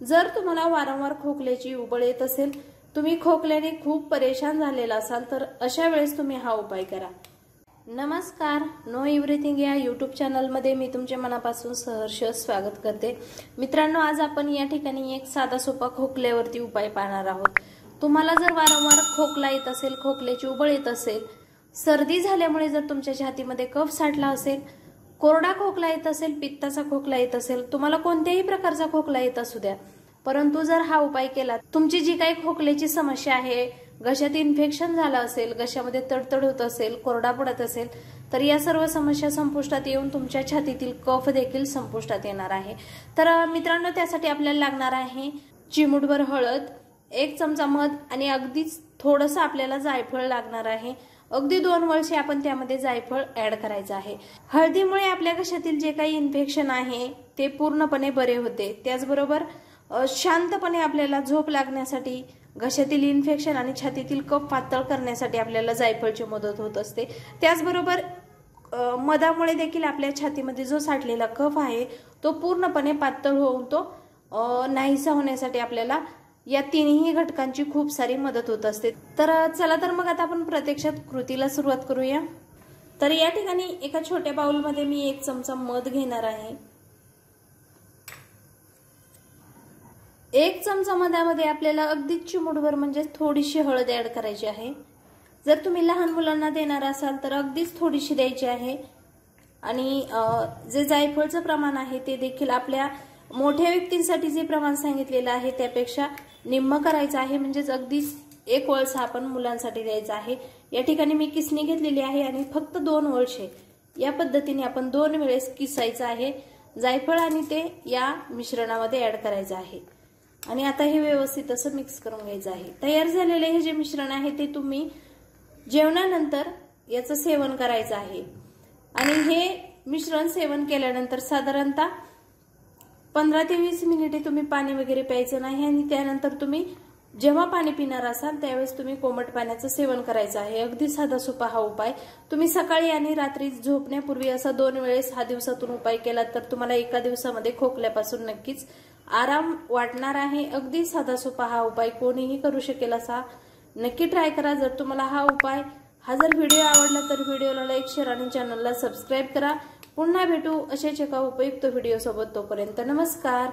जर तुम्हाला वारंवार खोकल्याची उबळ येत असेल, तुम्ही खोकल्याने खूप परेशान झालेला असाल, तर अशा वेळेस तुम्ही हा उपाय करा। नमस्कार, नो एव्हरीथिंग या यूट्यूब चॅनलमध्ये मी तुमचे मनापासून सहर्ष स्वागत करते। मित्रांनो, आज आपण या ठिकाणी एक साधा सोपा खोकल्यावरती उपाय पाहणार आहोत। तुम्हाला जर वारंवार खोकला येत असेल, खोकल्याची उबळ येत असेल, सर्दी झाल्यामुळे जर तुमच्या छातीमध्ये कफ साठला असेल, कोरडा खोकला येत असेल, पित्ताचा खोकला येत असेल, तुम्हाला कोणत्याही प्रकारचा खोकला येत असू द्या, परंतु जर हा उपाय केला, तुमची जी काही खोकल्याची समस्या आहे, घशात इन्फेक्शन झालं असेल, घशामध्ये तडतड होत असेल, कोरडा पडत असेल, तर या सर्व समस्या संपुष्टात येऊन तुमच्या छातीतील कफ देखील संपुष्टात येणार आहे। तर मित्रांनो, त्यासाठी आपल्याला लागणार आहे चिमूटभर हळद, 1 चमचा मध आणि अगदीच थोडंसं आपल्याला जायफळ लागणार आहे। अगदी 2 वळसे आपण त्यामध्ये जायफळ ऍड करायचं आहे। हळदीमुळे आपल्या घशातील जे काही इन्फेक्शन आहे ते पूर्णपणे बरे होते। त्याचबरोबर शांतपणे आपल्याला झोप लागण्यासाठी, घशातील इन्फेक्शन आणि छातीतील कफ पातळ करण्यासाठी आपल्याला जायफळची मदत होत असते। त्याचबरोबर मधामुळे देखील आपल्या छातीमध्ये जो साठलेला कफ आहे तो पूर्णपणे पातळ होऊन तो नाहीसा होण्यासाठी आपल्याला या तिन्ही घटकांची खूप सारी मदत होत असते। तर चला तर मग आता आपण प्रत्यक्षात कृतीला सुरुवात करूया। तर या ठिकाणी एका छोट्या बाउलमध्ये मी 1 चमचा मध घेणार आहे। 1 चमचा मधामध्ये आपल्याला अगदी चिमूटभर म्हणजे थोडीशी हळद ऍड करायची आहे। जर तुम्ही लहान मुलांना देणार असाल तर अगदीच थोडीशी द्यायची आहे। आणि जे जायफळचं प्रमाण आहे ते देखील आपल्या मोठ्या व्यक्तींसाठी जे प्रमाण सांगितलेलं आहे त्यापेक्षा निम्म करायचं आहे, म्हणजेच अगदीच 1 वळसा आपण मुलांसाठी द्यायचा आहे। या ठिकाणी मी किसणी घेतलेली आहे आणि फक्त 2 वळसे या पद्धतीने आपण 2 वेळेस किसायचं आहे जायफळ आणि ते या मिश्रणामध्ये ऍड करायचं आहे। आणि आता हे व्यवस्थित असं मिक्स करून घ्यायचं आहे। तयार झालेले हे जे मिश्रण आहे ते तुम्ही जेवणानंतर याचं सेवन करायचं आहे। आणि हे मिश्रण सेवन केल्यानंतर साधारणतः 15 ते 20 मिनिटे तुम्ही पाणी वगैरे प्यायचं नाही आणि त्यानंतर तुम्ही जेव्हा पाणी पिणार असाल त्यावेळेस तुम्ही कोमट पाण्याचं सेवन करायचं आहे। अगदी साधा सोपा हा उपाय तुम्ही सकाळी आणि रात्री झोपण्यापूर्वी असा 2 वेळेस हा दिवसातून उपाय केला तर तुम्हाला एका दिवसामध्ये खोकल्यापासून नक्कीच आराम वाटणार आहे। अगदी साधा सोपा हा उपाय कोणीही करू शकेल असा नक्की ट्राय करा। जर तुम्हाला हा जर व्हिडिओ आवडला तर व्हिडिओला लाईक, शेअर आणि चॅनलला सबस्क्राईब करा। पुन्हा भेटू अशाच एका उपयुक्त व्हिडिओ सोबत। तोपर्यंत नमस्कार।